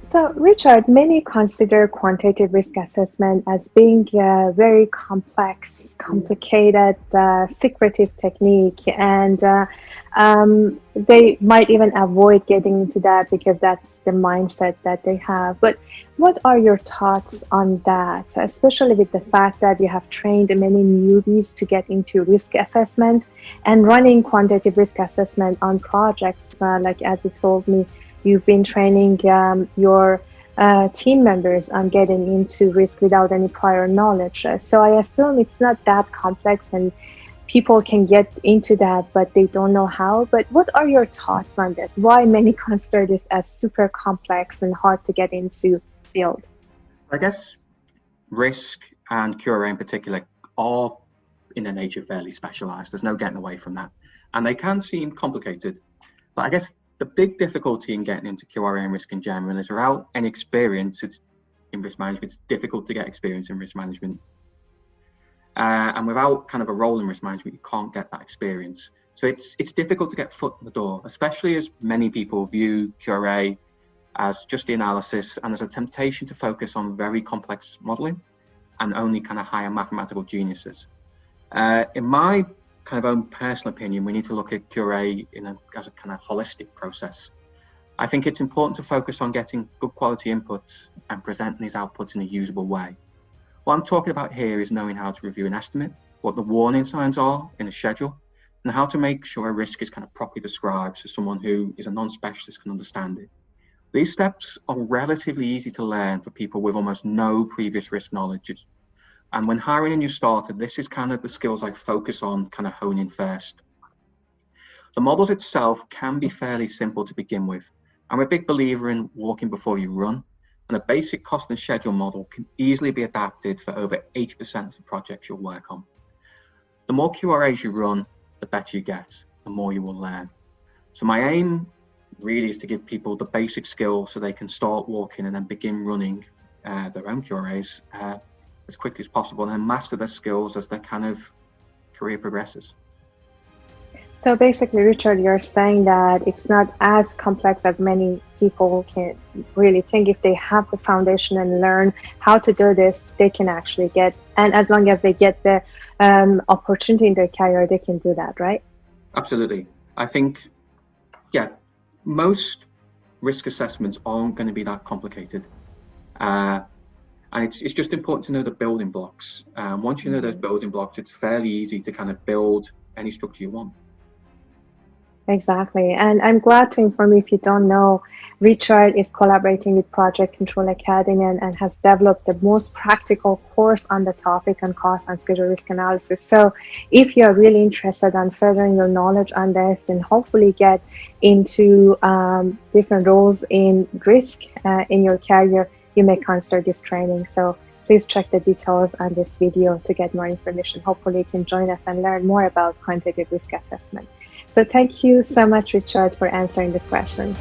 So, Richard, many consider quantitative risk assessment as being a very complex, complicated, secretive technique, and they might even avoid getting into that because that's the mindset that they have. But what are your thoughts on that, especially with the fact that you have trained many newbies to get into risk assessment and running quantitative risk assessment on projects, like as you told me, you've been training your team members on getting into risk without any prior knowledge. So I assume it's not that complex and people can get into that, but they don't know how. But what are your thoughts on this? Why many consider this as super complex and hard to get into field? I guess risk and QRA in particular are in their nature fairly specialized. There's no getting away from that. And they can seem complicated. But I guess the big difficulty in getting into QRA and risk in general is without any experience in risk management, it's difficult to get experience in risk management. And without kind of a role in risk management, you can't get that experience. So it's difficult to get foot in the door, especially as many people view QRA as just the analysis, and there's a temptation to focus on very complex modeling and only kind of higher mathematical geniuses. In my kind of own personal opinion, we need to look at QRA as a kind of holistic process. I think it's important to focus on getting good quality inputs and presenting these outputs in a usable way. What I'm talking about here is knowing how to review an estimate, what the warning signs are in a schedule, and how to make sure a risk is kind of properly described so someone who is a non-specialist can understand it. These steps are relatively easy to learn for people with almost no previous risk knowledge. And when hiring a new starter, this is kind of the skills I focus on kind of honing first. The models itself can be fairly simple to begin with. I'm a big believer in walking before you run, and a basic cost and schedule model can easily be adapted for over 80% of the projects you'll work on. The more QRAs you run, the better you get, the more you will learn. So my aim really is to give people the basic skills so they can start walking and then begin running their own QRAs as quickly as possible and then master their skills as their kind of career progresses. So basically, Richard, you're saying that it's not as complex as many people can really think. If they have the foundation and learn how to do this, they can actually get, and as long as they get the opportunity in their career, they can do that, right? Absolutely. I think, yeah, most risk assessments aren't going to be that complicated. And it's just important to know the building blocks. Once you know those building blocks, it's fairly easy to kind of build any structure you want. Exactly. And I'm glad to inform you, if you don't know, Richard is collaborating with Project Control Academy and has developed the most practical course on the topic on cost and schedule risk analysis. So if you're really interested in furthering your knowledge on this and hopefully get into different roles in risk in your career, you may consider this training. So please check the details on this video to get more information. Hopefully you can join us and learn more about quantitative risk assessment. So thank you so much, Richard, for answering this question.